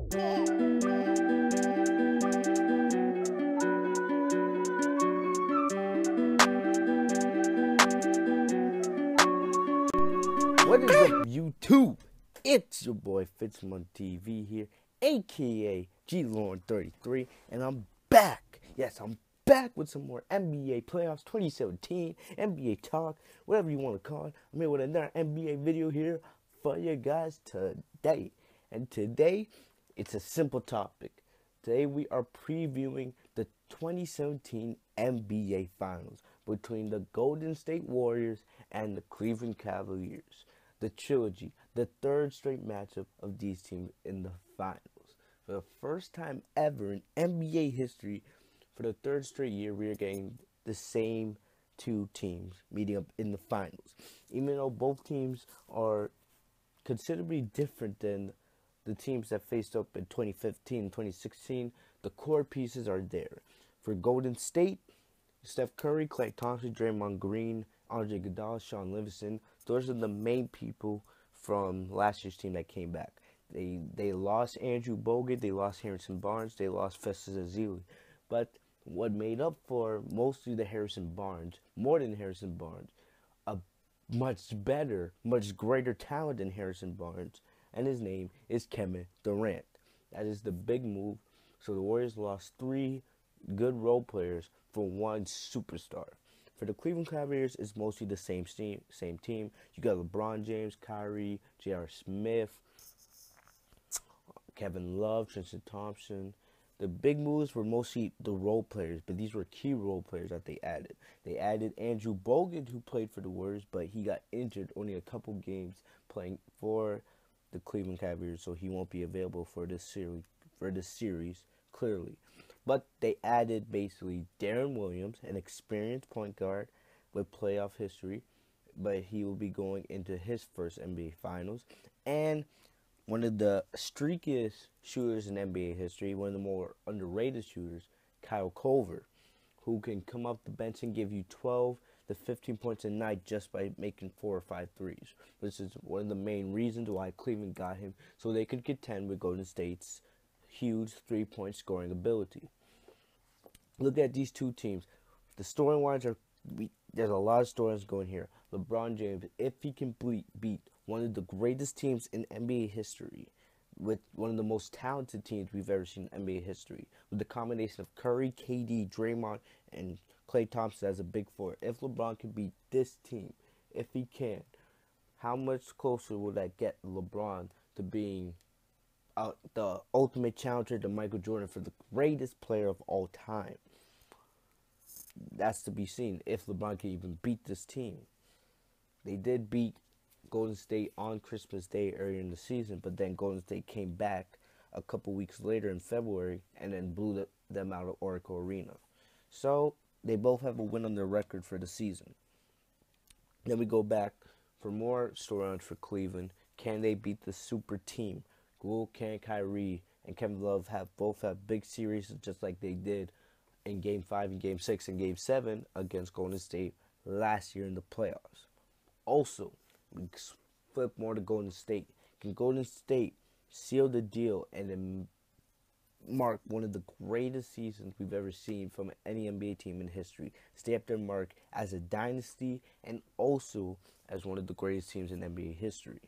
What is up, YouTube? It's your boy Fitzman TV here, aka GLauren33, and I'm back. Yes, I'm back with some more NBA playoffs 2017, NBA talk, whatever you want to call it. I'm here with another NBA video here for you guys today. And today, it's a simple topic. Today we are previewing the 2017 NBA Finals between the Golden State Warriors and the Cleveland Cavaliers. The trilogy, the third straight matchup of these teams in the finals. For the first time ever in NBA history, for the third straight year, we are getting the same two teams meeting up in the finals. Even though both teams are considerably different than the teams that faced up in 2015 and 2016, the core pieces are there. For Golden State, Steph Curry, Klay Thompson, Draymond Green, Andre Iguodala, Sean Livingston, those are the main people from last year's team that came back. They lost Andrew Bogut, they lost Harrison Barnes, they lost Festus Ezeli. But what made up for mostly the Harrison Barnes, more than Harrison Barnes, a much better, much greater talent than Harrison Barnes, and his name is Kevin Durant. That is the big move. So the Warriors lost 3 good role players for 1 superstar. For the Cleveland Cavaliers, it's mostly the same team. You got LeBron James, Kyrie, J.R. Smith, Kevin Love, Tristan Thompson. The big moves were mostly the role players, but these were key role players that they added. They added Andrew Bogut, who played for the Warriors, but he got injured only a couple games playing for the Cleveland Cavaliers, so he won't be available for this series, clearly. But they added basically Darren Williams, an experienced point guard with playoff history, but he will be going into his first NBA Finals. And one of the streakiest shooters in NBA history, one of the more underrated shooters, Kyle Korver, who can come off the bench and give you 12 to 15 points a night just by making 4 or 5 threes. This is one of the main reasons why Cleveland got him, so they could contend with Golden State's huge three-point scoring ability. Look at these two teams. The storylines are, there's a lot of storylines going here. LeBron James, if he can beat one of the greatest teams in NBA history, with one of the most talented teams we've ever seen in NBA history, with the combination of Curry, KD, Draymond, and Klay Thompson as a big four. If LeBron can beat this team, if he can, how much closer will that get LeBron to being the ultimate challenger to Michael Jordan for the greatest player of all time? That's to be seen if LeBron can even beat this team. They did beat Golden State on Christmas Day earlier in the season, but then Golden State came back a couple weeks later in February and then blew them out of Oracle Arena. So they both have a win on their record for the season. Then we go back for more storylines for Cleveland. Can they beat the super team? Can Kyrie and Kevin Love both have big series just like they did in Game 5 and Game 6 and Game 7 against Golden State last year in the playoffs? Also, we flip more to Golden State. Can Golden State seal the deal and then mark one of the greatest seasons we've ever seen from any NBA team in history? Stay up their mark as a dynasty and also as one of the greatest teams in NBA history.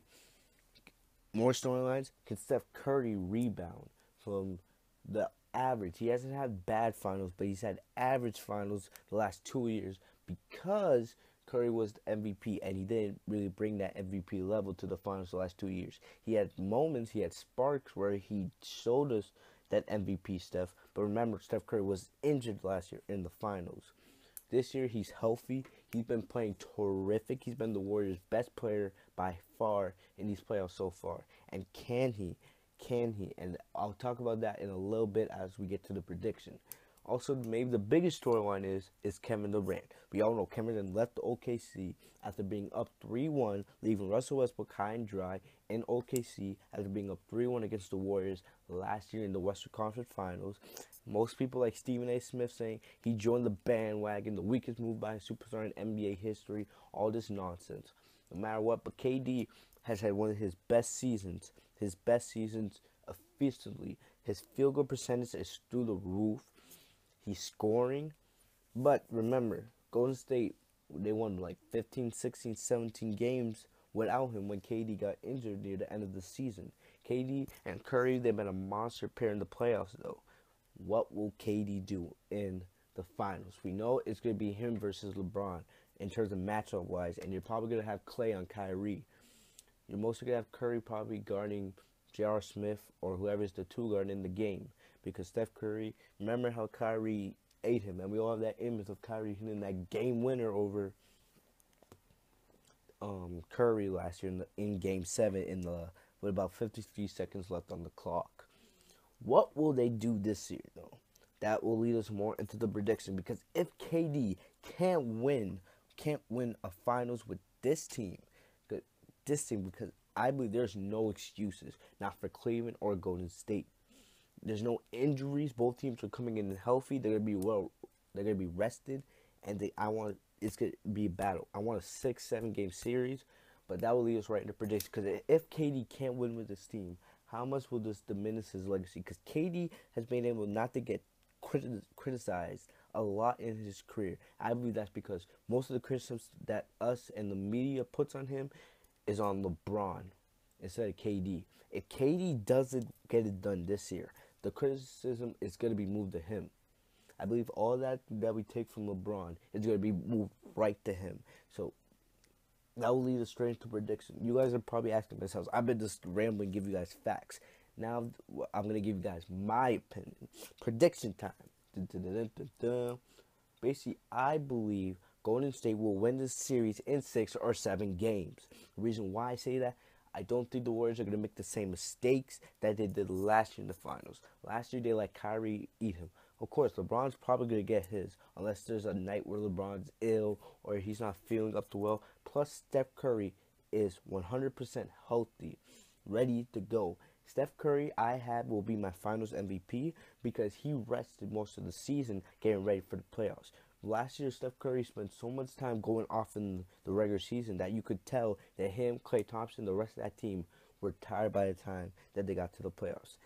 More storylines. Can Steph Curry rebound from the average? He hasn't had bad finals, but he's had average finals the last 2 years because Curry was the MVP, and he didn't really bring that MVP level to the finals the last 2 years. He had moments, he had sparks where he showed us that MVP stuff, but remember, Steph Curry was injured last year in the finals. This year, he's healthy. He's been playing terrific. He's been the Warriors' best player by far in these playoffs so far. And can he? And I'll talk about that in a little bit as we get to the prediction. Also, maybe the biggest storyline is Kevin Durant. We all know Kevin Durant left the OKC after being up 3-1, leaving Russell Westbrook high and dry in OKC after being up 3-1 against the Warriors last year in the Western Conference Finals. Most people like Stephen A. Smith saying he joined the bandwagon, the weakest move by a superstar in NBA history, all this nonsense. No matter what, but KD has had one of his best seasons efficiently. His field goal percentage is through the roof. He's scoring. But remember, Golden State, they won like 15, 16, 17 games without him when KD got injured near the end of the season. KD and Curry, they've been a monster pair in the playoffs, though. What will KD do in the finals? We know it's going to be him versus LeBron in terms of matchup-wise, and you're probably going to have Klay on Kyrie. You're mostly going to have Curry probably guarding J.R. Smith or whoever's the two guard in the game, because Steph Curry, remember how Kyrie ate him, and we all have that image of Kyrie hitting that game winner over Curry last year in Game 7 with about 53 seconds left on the clock. What will they do this year, though? That will lead us more into the prediction, because if KD can't win a finals with this team, because I believe there's no excuses, not for Cleveland or Golden State. There's no injuries. Both teams are coming in healthy. They're gonna be rested, and it's gonna be a battle. I want a 6-7 game series, but that will lead us right into prediction. Because if KD can't win with this team, how much will this diminish his legacy? Because KD has been able not to get criticized a lot in his career. I believe that's because most of the criticism that us and the media puts on him is on LeBron instead of KD. If KD doesn't get it done this year, the criticism is going to be moved to him. I believe all that we take from LeBron is going to be moved right to him. So that will lead us straight into prediction. You guys are probably asking yourselves, I've been just rambling, give you guys facts. Now I'm going to give you guys my opinion. Prediction time. Basically, I believe Golden State will win this series in 6 or 7 games. The reason why I say that, I don't think the Warriors are going to make the same mistakes that they did last year in the finals. Last year, they let Kyrie eat him. Of course, LeBron's probably going to get his, unless there's a night where LeBron's ill or he's not feeling up to well. Plus, Steph Curry is 100% healthy, ready to go. Steph Curry, will be my finals MVP because he rested most of the season getting ready for the playoffs. Last year, Steph Curry spent so much time going off in the regular season that you could tell that him, Klay Thompson, the rest of that team were tired by the time that they got to the playoffs.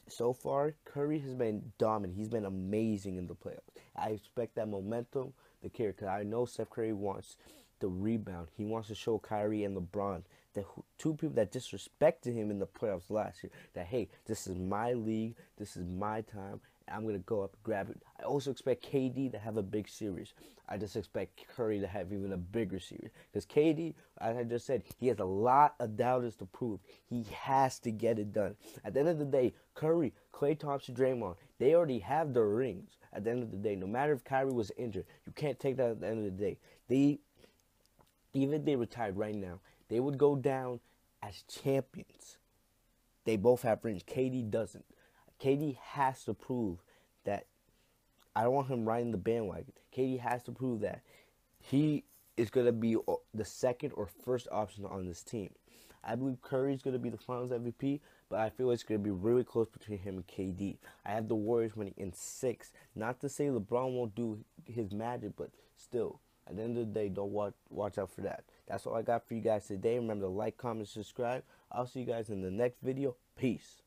So far, Curry has been dominant. He's been amazing in the playoffs. I expect that momentum to carry, because I know Steph Curry wants the rebound. He wants to show Kyrie and LeBron, the two people that disrespected him in the playoffs last year, that, hey, this is my league, this is my time, I'm going to go up and grab it. I also expect KD to have a big series. I just expect Curry to have even a bigger series. Because KD, as I just said, he has a lot of doubters to prove. He has to get it done. At the end of the day, Curry, Klay Thompson, Draymond, they already have their rings. At the end of the day, no matter if Kyrie was injured, you can't take that at the end of the day. Even if they retired right now, they would go down as champions. They both have rings. KD doesn't. KD has to prove that. I don't want him riding the bandwagon. KD has to prove that he is going to be the second or first option on this team. I believe Curry's going to be the Finals MVP, but I feel it's going to be really close between him and KD. I have the Warriors winning in 6. Not to say LeBron won't do his magic, but still, at the end of the day, don't watch out for that. That's all I got for you guys today. Remember to like, comment, subscribe. I'll see you guys in the next video. Peace.